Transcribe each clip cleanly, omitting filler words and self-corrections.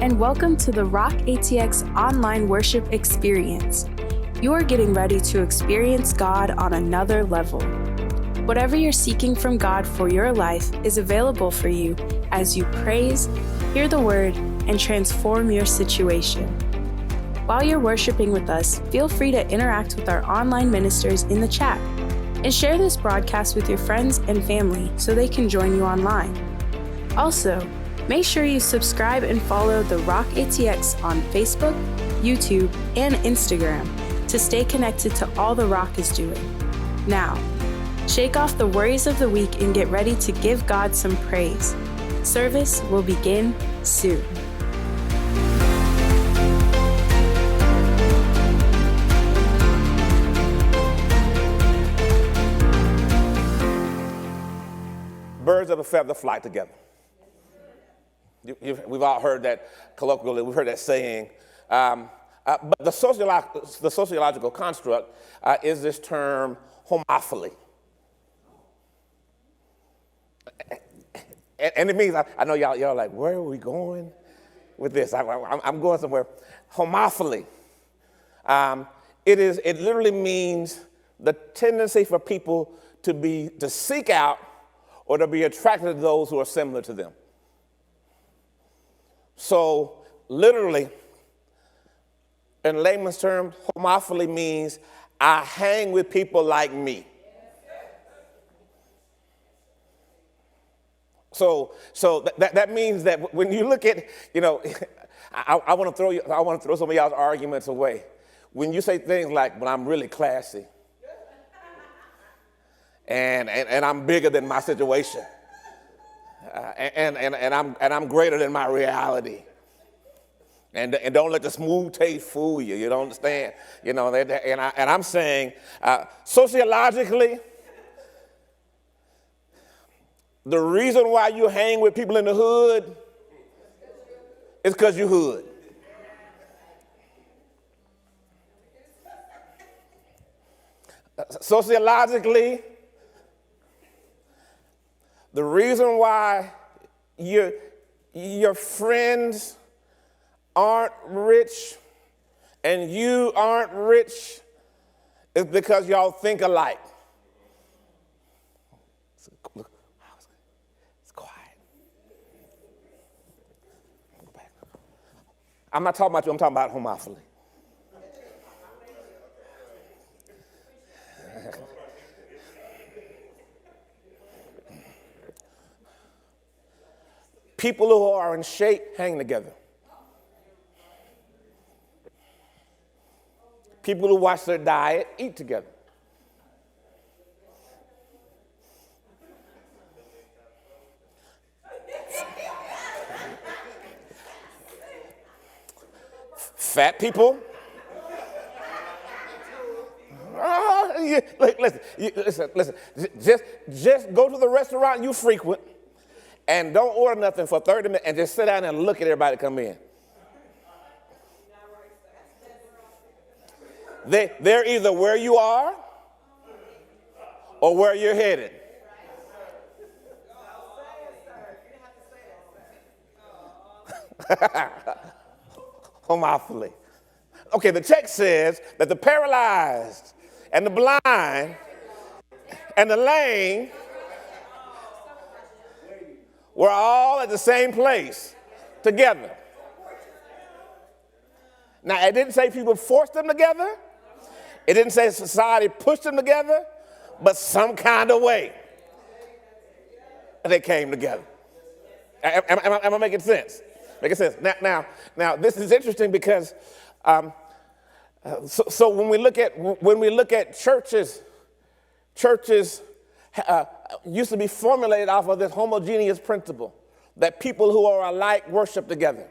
and welcome to the ROCKATX online worship experience. You are getting ready to experience God on another level. Whatever you're seeking from God for your life is available for you as you praise, hear the word, and transform your situation. While you're worshiping with us, feel free to interact with our online ministers in the chat and share this broadcast with your friends and family so they can join you online. Also, make sure you subscribe and follow the ROCKATX on Facebook, YouTube, and Instagram to stay connected to all the Rock is doing. Now, shake off the worries of the week and get ready to give God some praise. Service will begin soon. Birds of a feather fly together. We've all heard that colloquially. We've heard that saying. But the sociological construct is this term homophily. And it means, I know y'all are like, where are we going with this? I'm going somewhere. Homophily. It literally means the tendency for people to seek out or to be attracted to those who are similar to them. So literally, in layman's terms, homophily means I hang with people like me. So that means that when you look at, I want to throw some of y'all's arguments away. When you say things like, "Well, I'm really classy," and I'm bigger than my situation, and I'm greater than my reality. And don't let the smooth taste fool you. You don't understand, and I'm saying, sociologically, the reason why you hang with people in the hood is because you hood. Sociologically, the reason why your friends aren't rich and you aren't rich is because y'all think alike. It's quiet. I'm not talking about you, I'm talking about homophily. People who are in shape hang together. People who watch their diet eat together. Fat people. Listen. Just go to the restaurant you frequent and don't order nothing for 30 minutes and just sit down and look at everybody come in. They're either where you are or where you're headed. Homophily. Okay, the text says that the paralyzed and the blind and the lame were all at the same place together. Now, it didn't say people forced them together. It didn't say society pushed them together, but some kind of way they came together. Am I making sense? Making sense. Now, this is interesting because so when we look at churches used to be formulated off of this homogeneous principle that people who are alike worship together.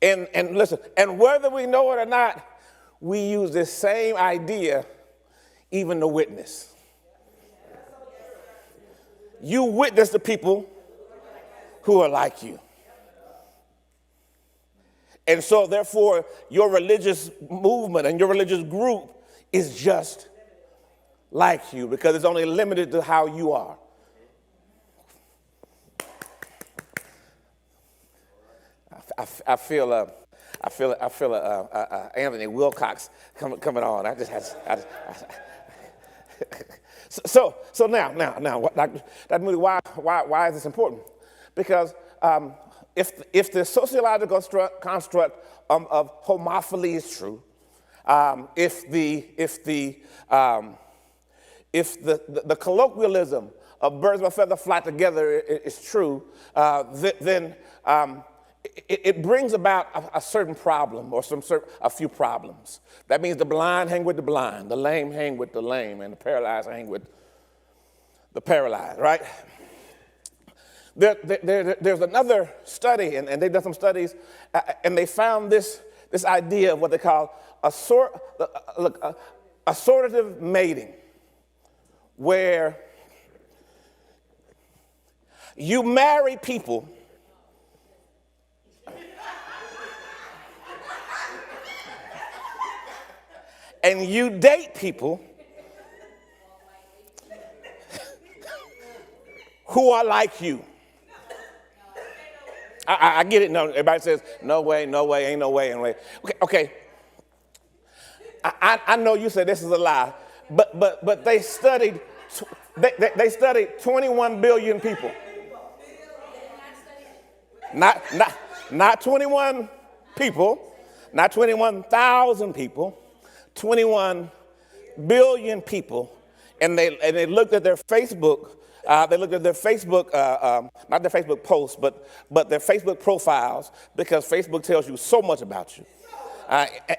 And listen, and whether we know it or not, we use this same idea even to witness. You witness to people who are like you. And so therefore, your religious movement and your religious group is just like you because it's only limited to how you are. I feel Anthony Wilcox coming on. So now, Dr. Moody, why is this important? Because if the sociological construct of homophily is true, if the colloquialism of birds of a feather flock together is true, then it brings about a certain problem or a few problems. That means the blind hang with the blind, the lame hang with the lame, and the paralyzed hang with the paralyzed, right? There's another study, and they've done some studies, and they found this idea of what they call assortative mating, where you marry people and you date people who are like you. I get it. No, everybody says, no way, ain't no way. Okay. I know you said this is a lie, but they studied 21 billion people. Not 21 people, not 21,000 people, 21 billion people, and they looked at their Facebook. They looked at their Facebook, not their Facebook posts, but their Facebook profiles, because Facebook tells you so much about you.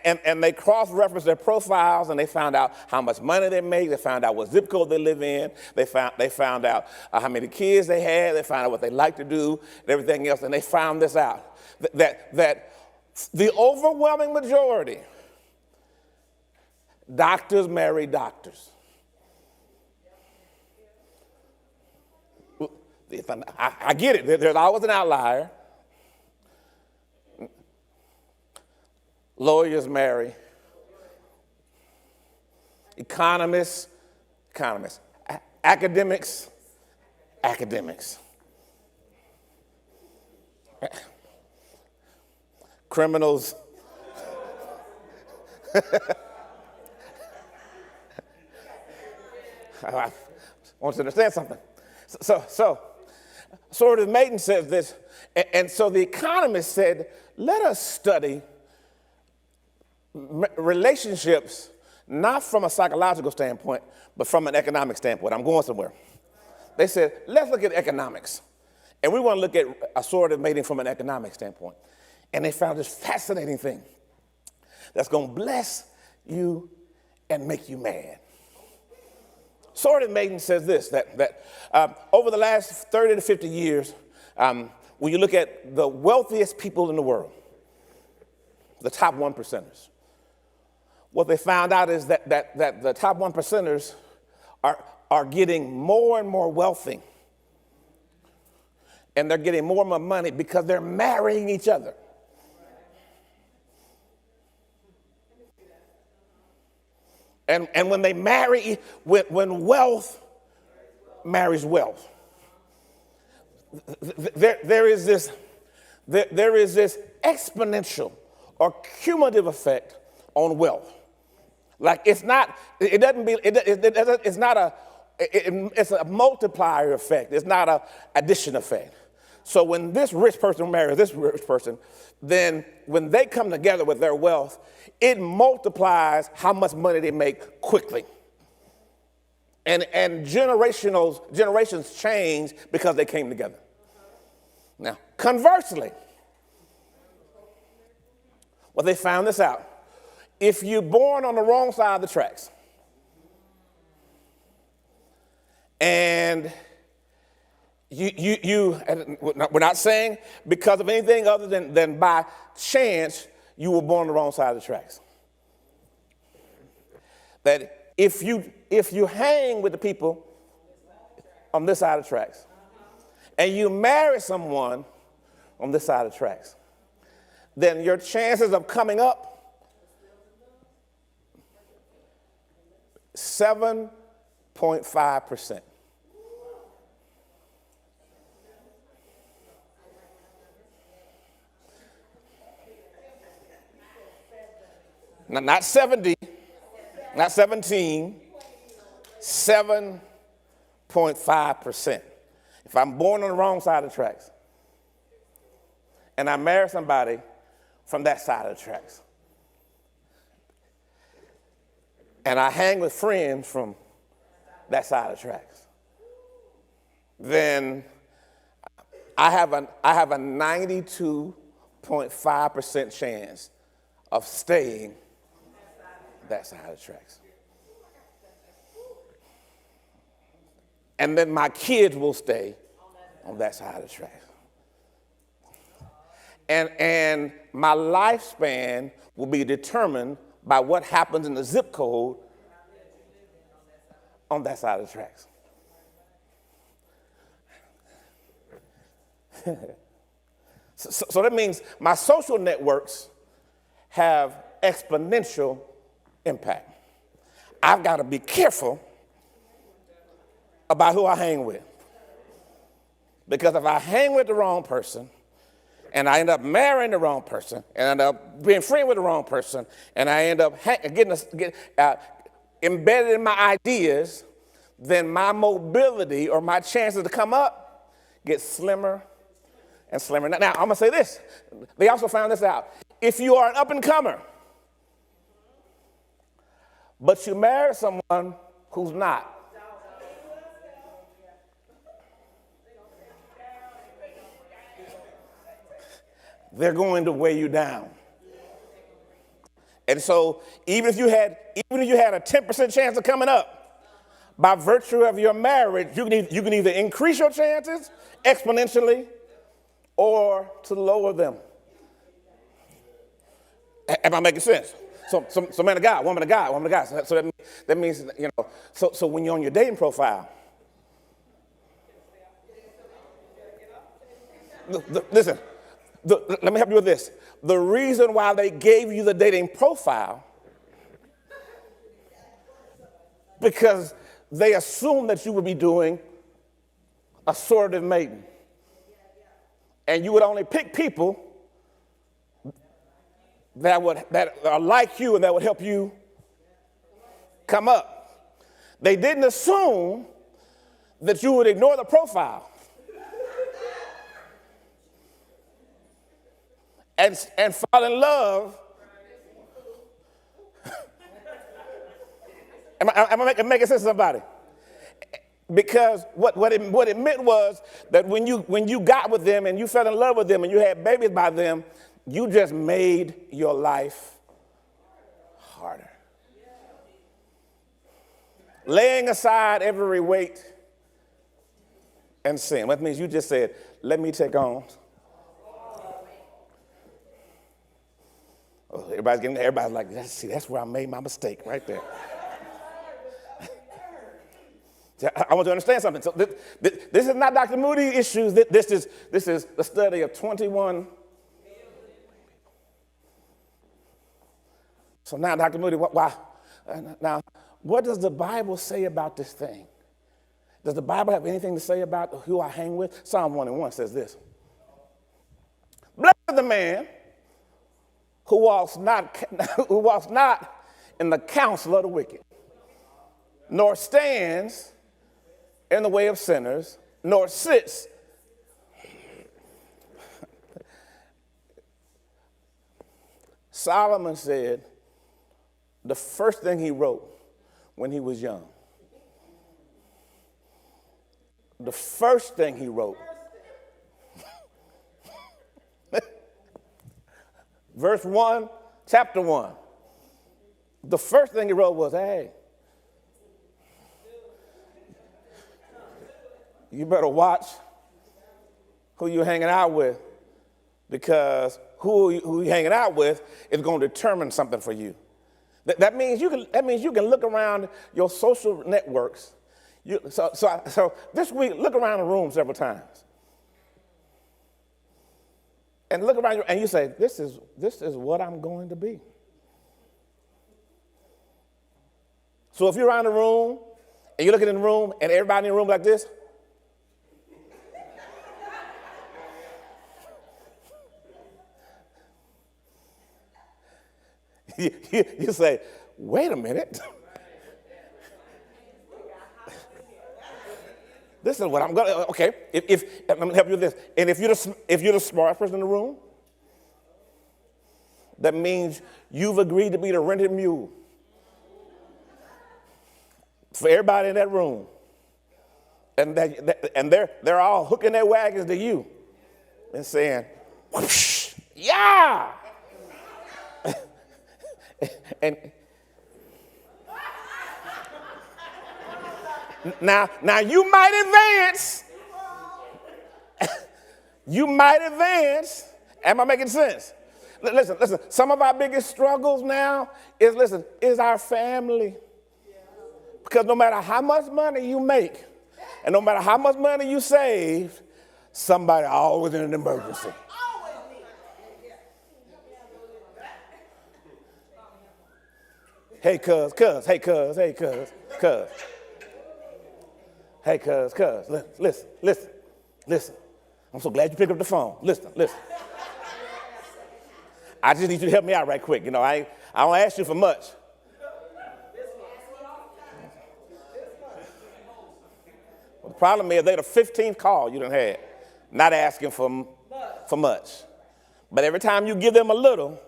And they cross-referenced their profiles, and they found out how much money they make. They found out what zip code they live in. They found out how many kids they had. They found out what they like to do and everything else. And they found this out, that the overwhelming majority, doctors marry doctors. I get it. There's always an outlier. Lawyers marry. Economists. Academics. Criminals. I want you to understand something. So Assortative mating says this, and so the economist said, let us study relationships not from a psychological standpoint, but from an economic standpoint. I'm going somewhere. They said, let's look at economics. And we want to look at assortative mating from an economic standpoint. And they found this fascinating thing that's going to bless you and make you mad. Assortative mating says this, that over the last 30 to 50 years, when you look at the wealthiest people in the world, the top 1%ers, what they found out is that the top 1%ers are getting more and more wealthy, and they're getting more and more money because they're marrying each other. And when they marry, when wealth marries wealth, there is this exponential or cumulative effect on wealth. Like it's a multiplier effect. It's not an addition effect. So when this rich person marries this rich person, then when they come together with their wealth, it multiplies how much money they make quickly. And generations change because they came together. Now, conversely, well, they found this out. If you're born on the wrong side of the tracks, and we're not saying because of anything other than by chance you were born on the wrong side of the tracks. That if you hang with the people on this side of the tracks, and you marry someone on this side of the tracks, then your chances of coming up 7.5%. Not 70, not 17, 7.5%. If I'm born on the wrong side of the tracks and I marry somebody from that side of the tracks and I hang with friends from that side of the tracks, then I have a 92.5% chance of staying that side of the tracks. And then my kids will stay on that side of the tracks. And my lifespan will be determined by what happens in the zip code on that side of the tracks. So that means my social networks have exponential impact. I've got to be careful about who I hang with. Because if I hang with the wrong person, and I end up marrying the wrong person, and I end up being friends with the wrong person, and I end up getting embedded in my ideas, then my mobility or my chances to come up get slimmer and slimmer. Now, I'm going to say this. They also found this out. If you are an up-and-comer, but you marry someone who's not, they're going to weigh you down. And so even if you had a 10% chance of coming up, by virtue of your marriage, you can either increase your chances exponentially or to lower them. Am I making sense? So man of God, woman of God. So that means, so when you're on your dating profile, listen, let me help you with this. The reason why they gave you the dating profile, because they assumed that you would be doing assortative mating. And you would only pick people that are like you and that would help you come up. They didn't assume that you would ignore the profile and fall in love. Am I making sense to somebody? Because what it meant was that when you got with them and you fell in love with them and you had babies by them, you just made your life harder. Laying aside every weight and sin. That means you just said, let me take on. Oh, everybody's like, that's where I made my mistake right there. I want you to understand something. So this is not Dr. Moody issues. This is the study of 21. So now, Dr. Moody, why? Now, what does the Bible say about this thing? Does the Bible have anything to say about who I hang with? Psalm 1:1 says this. Blessed is the man who walks not in the counsel of the wicked, nor stands in the way of sinners, nor sits. Solomon said the first thing he wrote when he was young, the first thing he wrote, verse 1, chapter 1, the first thing he wrote was, hey, you better watch who you're hanging out with, because who you're hanging out with is going to determine something for you. That means you can look around your social networks. So this week, look around the room several times, and look around and you say, this is what I'm going to be. So if you're around the room and you're looking in the room and everybody in the room like this, you say, wait a minute. This is what I'm going to, okay, if I'm going to help you with this. And if you're the smartest person in the room, that means you've agreed to be the rented mule for everybody in that room. And they're all hooking their wagons to you and saying, whoosh, yeah. and now you might advance. You might advance. Am I making sense? Listen. Some of our biggest struggles now is our family. Because no matter how much money you make, and no matter how much money you save, somebody always in an emergency. Hey, cuz. Hey, cuz. Hey, cuz. Listen. I'm so glad you picked up the phone. Listen. I just need you to help me out right quick. You know, I don't ask you for much. Well, the problem is they're the 15th call you done had, not asking for much. But every time you give them a little,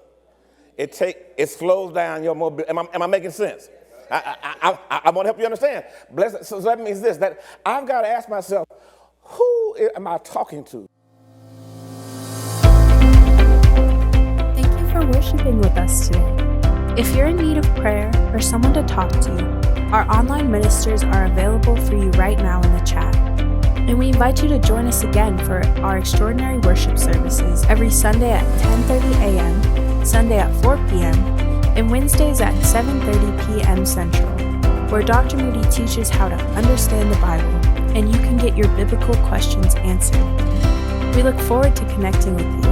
it slows down your mobility. Am I making sense? I want to help you understand. So that means this, that I've got to ask myself, who am I talking to? Thank you for worshiping with us today. If you're in need of prayer or someone to talk to, our online ministers are available for you right now in the chat. And we invite you to join us again for our extraordinary worship services every Sunday at 10:30 a.m., Sunday at 4 p.m., and Wednesdays at 7:30 p.m. Central, where Dr. Moody teaches how to understand the Bible and you can get your biblical questions answered. We look forward to connecting with you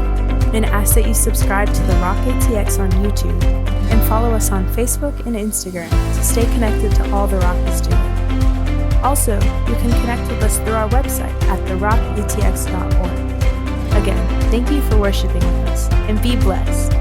and ask that you subscribe to TheROCKATX on YouTube and follow us on Facebook and Instagram to stay connected to all The Rock is doing. Also, you can connect with us through our website at TheROCKATX.org. Again, thank you for worshiping with us, and be blessed.